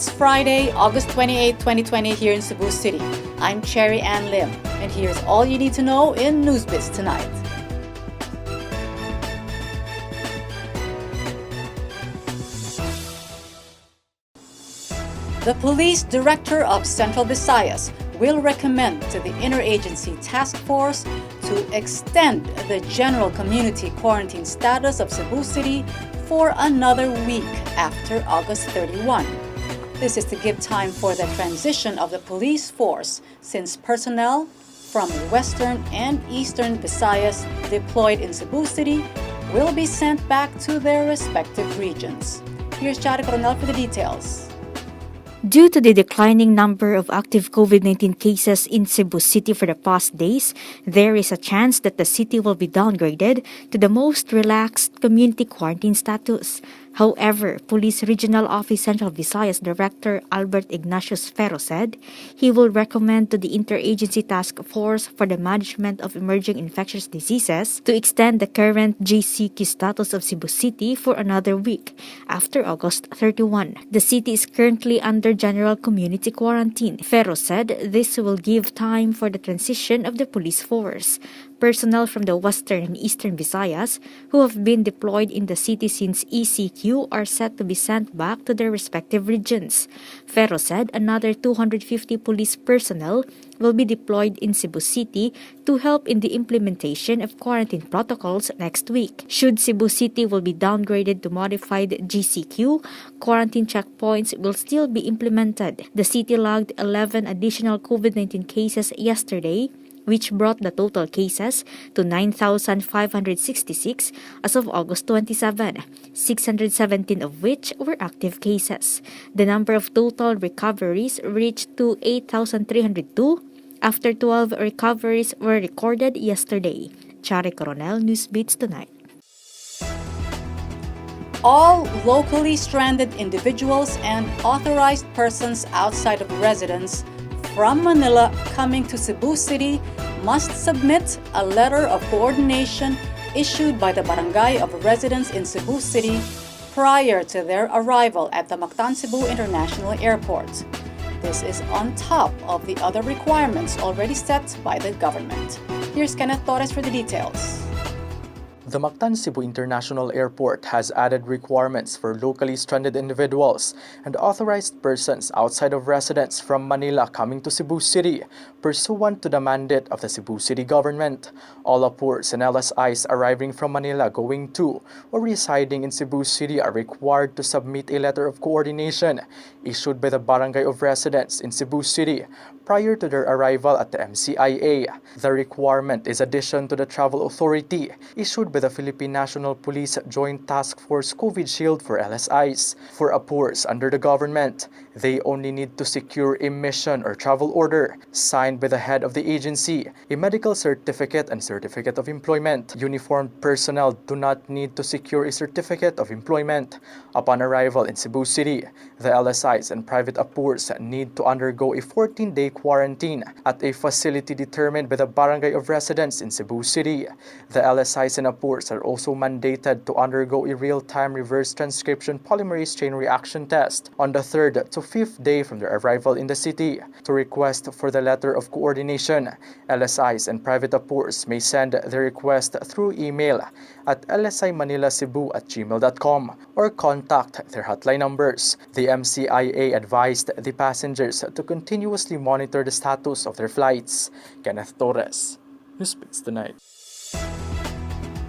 It's Friday, August 28, 2020 here in Cebu City. I'm Cherry Ann Lim, and here's all you need to know in Newsbits tonight. The Police Director of Central Visayas will recommend to the Interagency Task Force to extend the general community quarantine status of Cebu City for another week after August 31. This is to give time for the transition of the police force, since personnel from Western and Eastern Visayas deployed in Cebu City will be sent back to their respective regions. Here's Chari Coronel for the details. Due to the declining number of active COVID-19 cases in Cebu City for the past days, there is a chance that the city will be downgraded to the most relaxed community quarantine status. However, Police Regional Office Central Visayas Director Albert Ignatius Ferro said he will recommend to the Interagency Task Force for the Management of Emerging Infectious Diseases to extend the current GCQ status of Cebu City for another week after August 31. The city is currently under general community quarantine. Ferro said this will give time for the transition of the police force. Personnel from the Western and Eastern Visayas who have been deployed in the city since ECQ are set to be sent back to their respective regions. Ferro said another 250 police personnel will be deployed in Cebu City to help in the implementation of quarantine protocols next week. Should Cebu City will be downgraded to modified GCQ, quarantine checkpoints will still be implemented. The city logged 11 additional COVID-19 cases yesterday, which brought the total cases to 9,566 as of August 27, 617 of which were active cases. The number of total recoveries reached to 8,302 after 12 recoveries were recorded yesterday. Chari Coronel, Newsbits Tonight. All locally stranded individuals and authorized persons outside of residence from Manila coming to Cebu City must submit a letter of coordination issued by the Barangay of Residents in Cebu City prior to their arrival at the Mactan Cebu International Airport. This is on top of the other requirements already set by the government. Here's Kenneth Torres for the details. The Mactan Cebu International Airport has added requirements for locally stranded individuals and authorized persons outside of residence from Manila coming to Cebu City, pursuant to the mandate of the Cebu City government. All APURs and LSIs arriving from Manila going to or residing in Cebu City are required to submit a letter of coordination issued by the Barangay of Residents in Cebu City prior to their arrival at the MCIA. The requirement is addition to the Travel Authority issued by the Philippine National Police Joint Task Force COVID Shield for LSIs. For APURs under the government, they only need to secure a mission or travel order signed by the head of the agency, a medical certificate and certificate of employment. Uniformed personnel do not need to secure a certificate of employment. Upon arrival in Cebu City, the LSIs and private APURs need to undergo a 14-day quarantine at a facility determined by the Barangay of Residents in Cebu City. The LSIs and APURs are also mandated to undergo a real-time reverse transcription polymerase chain reaction test on the 3rd to 5th day from their arrival in the city. To request for the letter of coordination, LSIs and private APURs may send the request through email at lsimanilacebu@gmail.com or contact their hotline numbers. The MCIA advised the passengers to continuously monitor the status of their flights. Kenneth Torres, Newsbits Tonight.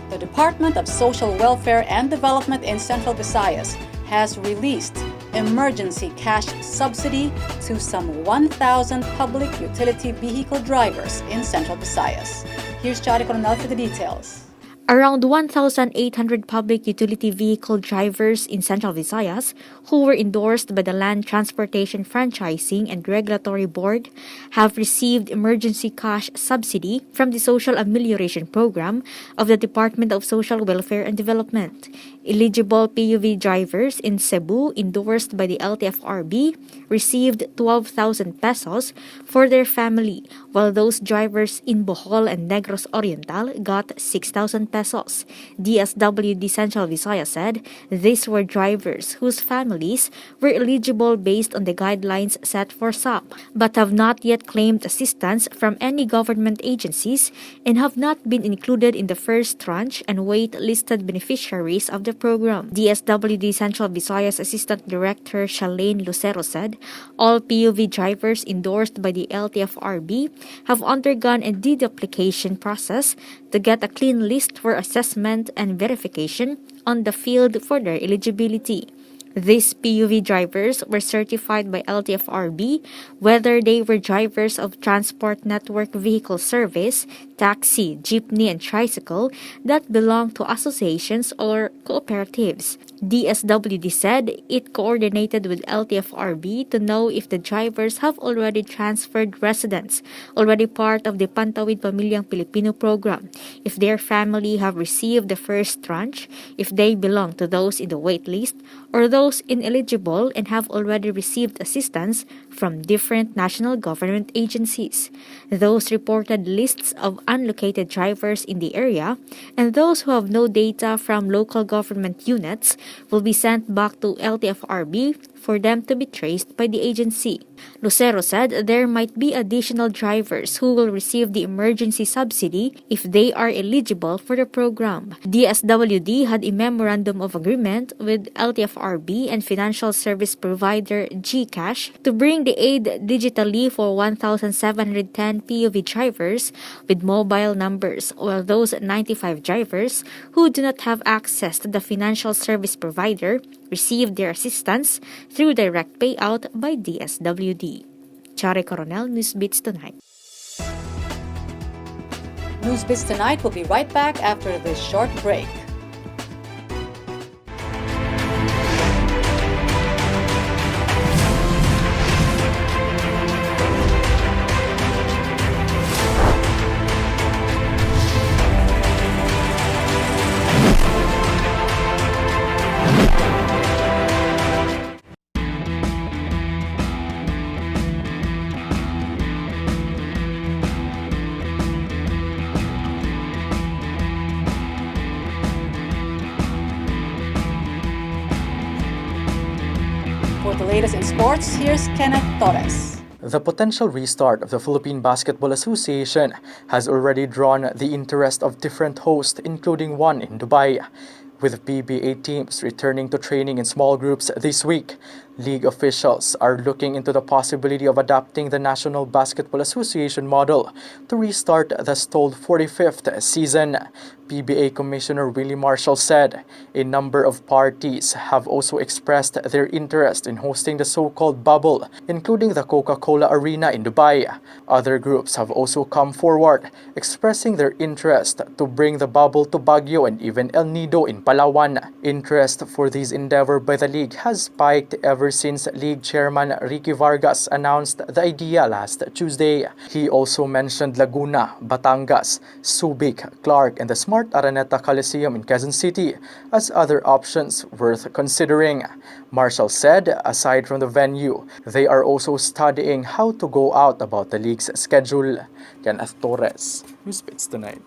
The Department of Social Welfare and Development in Central Visayas has released emergency cash subsidy to some 1,000 public utility vehicle drivers in Central Visayas. Here's Chari Coronel for the details. Around 1,800 public utility vehicle drivers in Central Visayas who were endorsed by the Land Transportation Franchising and Regulatory Board have received emergency cash subsidy from the Social Amelioration Program of the Department of Social Welfare and Development. Eligible PUV drivers in Cebu endorsed by the LTFRB received 12,000 pesos for their family, while those drivers in Bohol and Negros Oriental got 6,000 pesos. DSWD Central Visayas said these were drivers whose families were eligible based on the guidelines set for SAP, but have not yet claimed assistance from any government agencies and have not been included in the first tranche and wait-listed beneficiaries of the program. DSWD Central Visayas Assistant Director Shalane Lucero said all PUV drivers endorsed by the LTFRB have undergone a deduplication process to get a clean list for assessment and verification on the field for their eligibility. These PUV drivers were certified by LTFRB whether they were drivers of Transport Network Vehicle Service, taxi, jeepney, and tricycle that belong to associations or cooperatives. DSWD said it coordinated with LTFRB to know if the drivers have already transferred residents, already part of the Pantawid Pamilyang Pilipino program, if their family have received the first tranche, if they belong to those in the wait list, or those ineligible and have already received assistance from different national government agencies. Those reported lists of unlocated drivers in the area and those who have no data from local government units will be sent back to LTFRB for them to be traced by the agency. Lucero said there might be additional drivers who will receive the emergency subsidy if they are eligible for the program. DSWD had a memorandum of agreement with LTFRB and financial service provider GCash to bring the aid digitally for 1,710 PUV drivers with mobile numbers, while those 95 drivers who do not have access to the financial service provider received their assistance through direct payout by DSWD. Chare Coronel, Newsbits Tonight. Newsbits Tonight will be right back after this short break. For the latest in sports, here's Kenneth Torres. The potential restart of the Philippine Basketball Association has already drawn the interest of different hosts, including one in Dubai. With PBA teams returning to training in small groups this week, league officials are looking into the possibility of adopting the National Basketball Association model to restart the stalled 45th season. PBA Commissioner Willie Marshall said a number of parties have also expressed their interest in hosting the so-called bubble, including the Coca-Cola Arena in Dubai. Other groups have also come forward, expressing their interest to bring the bubble to Baguio and even El Nido in Palawan. Interest for this endeavor by the league has spiked ever since League Chairman Ricky Vargas announced the idea last Tuesday. He also mentioned Laguna, Batangas, Subic, Clark, and the Smart Araneta Coliseum in Quezon City as other options worth considering. Marshall said, aside from the venue, they are also studying how to go out about the league's schedule. Kenneth Torres, Newsbits Tonight.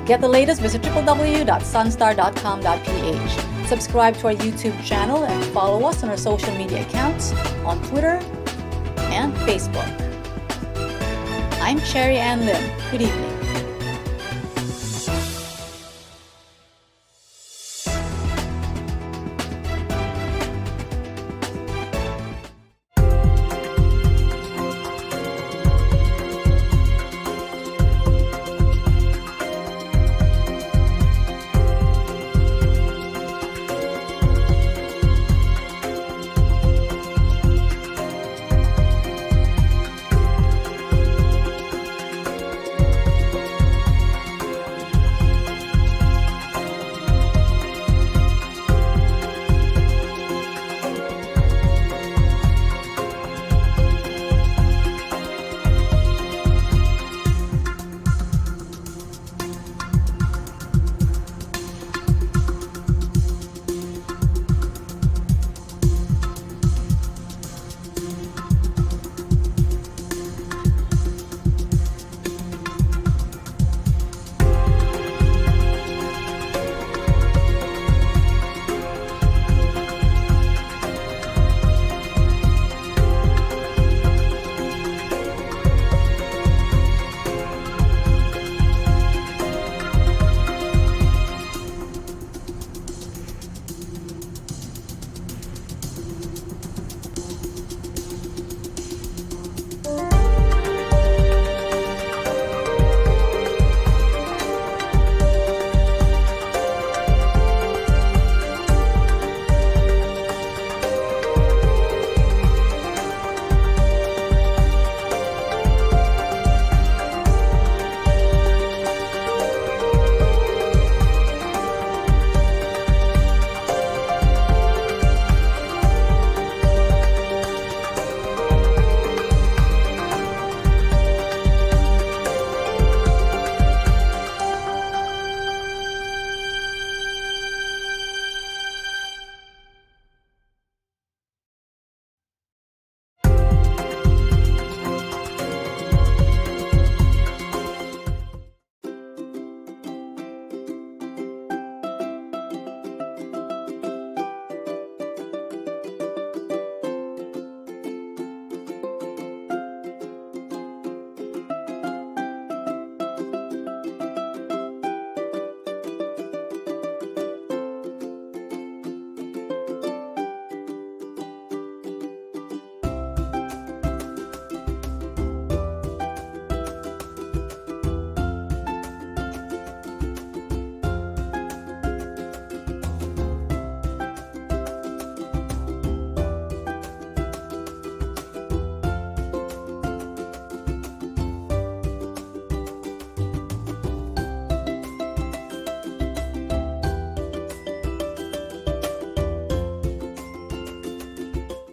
Get the latest, visit www.sunstar.com.ph. Subscribe to our YouTube channel and follow us on our social media accounts on Twitter and Facebook. I'm Cherry Ann Lim. Good evening.